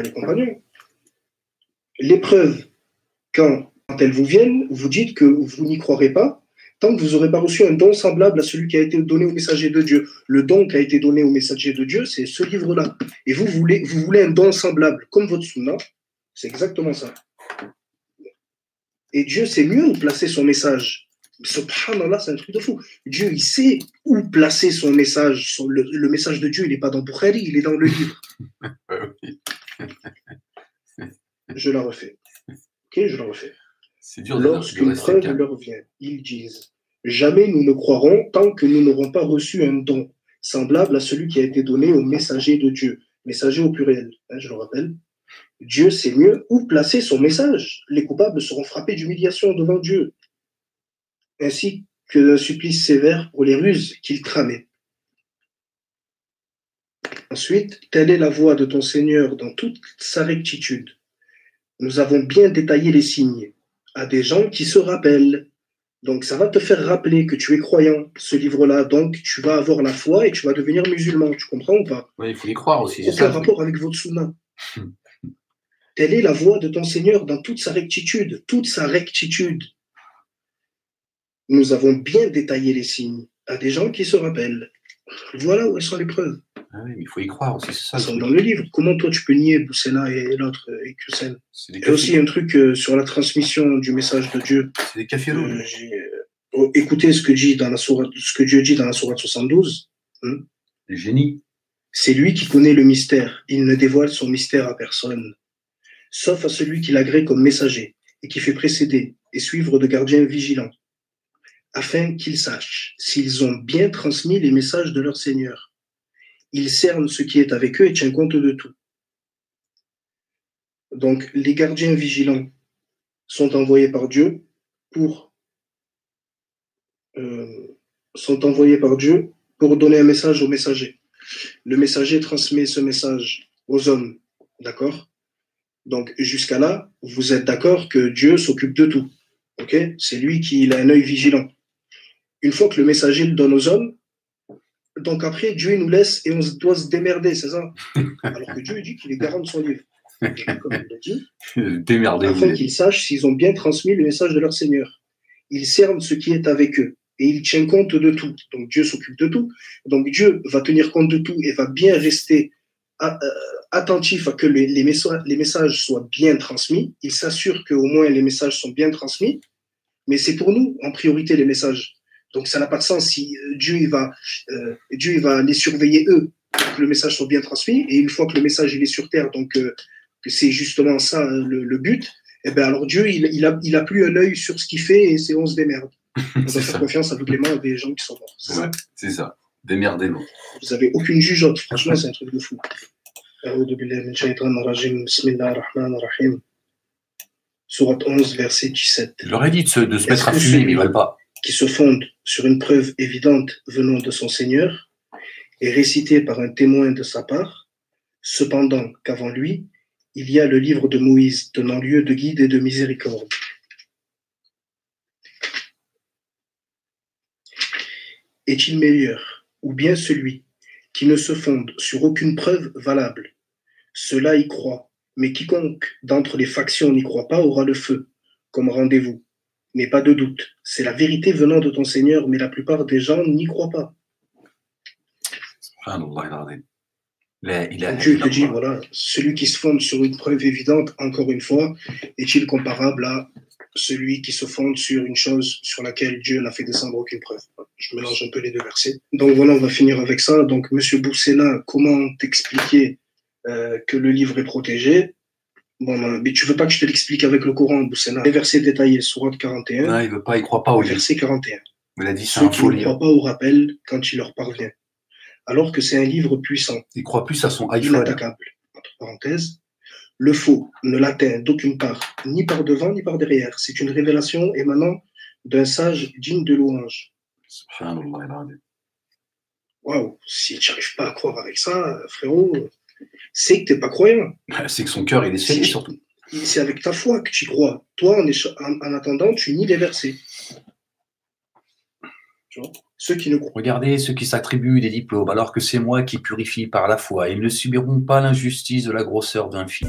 les compagnons. L'épreuve, quand elles vous viennent, vous dites que vous n'y croirez pas tant que vous n'aurez pas reçu un don semblable à celui qui a été donné au messager de Dieu. Le don qui a été donné au messager de Dieu, c'est ce livre-là. Et vous voulez un don semblable, comme votre sunna, c'est exactement ça. Et Dieu sait mieux où placer son message. Subhanallah, c'est un truc de fou. Dieu, il sait où placer son message. Le message de Dieu, il n'est pas dans Bukhari, il est dans le livre. Je la refais. Ok, je la refais. Lorsqu'une preuve leur vient, ils disent « Jamais nous ne croirons tant que nous n'aurons pas reçu un don semblable à celui qui a été donné au messager de Dieu. » Messager au pluriel, hein, je le rappelle. Dieu sait mieux où placer son message. Les coupables seront frappés d'humiliation devant Dieu, ainsi que d'un supplice sévère pour les ruses qu'ils tramaient. Ensuite, telle est la voie de ton Seigneur dans toute sa rectitude. Nous avons bien détaillé les signes à des gens qui se rappellent. Donc, ça va te faire rappeler que tu es croyant, ce livre-là. Donc, tu vas avoir la foi et tu vas devenir musulman. Tu comprends ou pas? Oui, il faut y croire aussi. Aucun rapport avec votre sunna. Telle est la voie de ton Seigneur dans toute sa rectitude. Toute sa rectitude. Nous avons bien détaillé les signes à des gens qui se rappellent. Voilà où sont les preuves. Ah oui, mais il faut y croire aussi, c'est ça. Ils sont dans le livre. Comment toi tu peux nier Boussena et l'autre, et Kusen? Il y a aussi un truc sur la transmission du message de Dieu. C'est des kafirous. Écoutez ce que Dieu dit dans la sourate 72. Le génie. C'est lui qui connaît le mystère. Il ne dévoile son mystère à personne, sauf à celui qui l'agrée comme messager et qui fait précéder et suivre de gardiens vigilants, afin qu'ils sachent s'ils ont bien transmis les messages de leur Seigneur. Il cerne ce qui est avec eux et tient compte de tout. Donc, les gardiens vigilants sont envoyés par Dieu pour donner un message au messager. Le messager transmet ce message aux hommes, d'accord? Donc, jusqu'à là, vous êtes d'accord que Dieu s'occupe de tout, ok? C'est lui qui a un œil vigilant. Une fois que le messager le donne aux hommes, donc après, Dieu nous laisse et on doit se démerder, c'est ça? Alors que Dieu dit qu'il est garant de son livre. Comme il l'a dit, afin qu'ils sachent s'ils ont bien transmis le message de leur Seigneur. Il cerne ce qui est avec eux et il tient compte de tout. Donc Dieu s'occupe de tout. Donc Dieu va tenir compte de tout et va bien rester attentif à que les messages soient bien transmis. Il s'assure qu'au moins les messages sont bien transmis, mais c'est pour nous en priorité les messages. Donc ça n'a pas de sens si Dieu il va les surveiller eux pour que le message soit bien transmis, et une fois que le message il est sur terre, donc que c'est justement ça le but, et bien alors Dieu il a plus un œil sur ce qu'il fait et c'est on se démerde. On doit faire confiance aveuglément à des gens qui sont morts. C'est ça. C'est ça. Démerdez-vous. Vous n'avez aucune jugeote. Franchement, c'est un truc de fou. Sourate 11, verset 17. Je leur ai dit de se mettre à fumer, mais ils ne veulent pas. Qui se fonde sur une preuve évidente venant de son Seigneur et récitée par un témoin de sa part, cependant qu'avant lui, il y a le livre de Moïse donnant lieu de guide et de miséricorde. Est-il meilleur, ou bien celui qui ne se fonde sur aucune preuve valable? Cela y croit, mais quiconque d'entre les factions n'y croit pas aura le feu comme rendez-vous. Mais pas de doute, c'est la vérité venant de ton Seigneur, mais la plupart des gens n'y croient pas. Dieu te dit, voilà, celui qui se fonde sur une preuve évidente, encore une fois, est-il comparable à celui qui se fonde sur une chose sur laquelle Dieu n'a fait descendre aucune preuve? Je mélange un peu les deux versets. Donc voilà, on va finir avec ça. Donc, Monsieur Boussena, comment t'expliquer que le livre est protégé? Bon, mais tu veux pas que je te l'explique avec le Coran, Boussena? Les versets détaillés, sourate 41. Non, il veut pas, il croit pas au verset 41. Il a dit ceux qui ne croient pas au rappel quand il leur parvient, alors que c'est un livre puissant. Il croit plus à son iPhone. Inattaquable. Entre parenthèses. Le faux ne l'atteint d'aucune part, ni par devant, ni par derrière. C'est une révélation émanant d'un sage digne de louange. Waouh, si tu n'arrives pas à croire avec ça, frérot, c'est que tu n'es pas croyant. C'est que son cœur, il est scellé surtout. C'est avec ta foi que tu crois. Toi, en attendant, tu nies les versets. Tu vois, Ceux qui ne croient. Regardez ceux qui s'attribuent des diplômes, alors que c'est moi qui purifie par la foi. Ils ne subiront pas l'injustice de la grosseur d'un fil.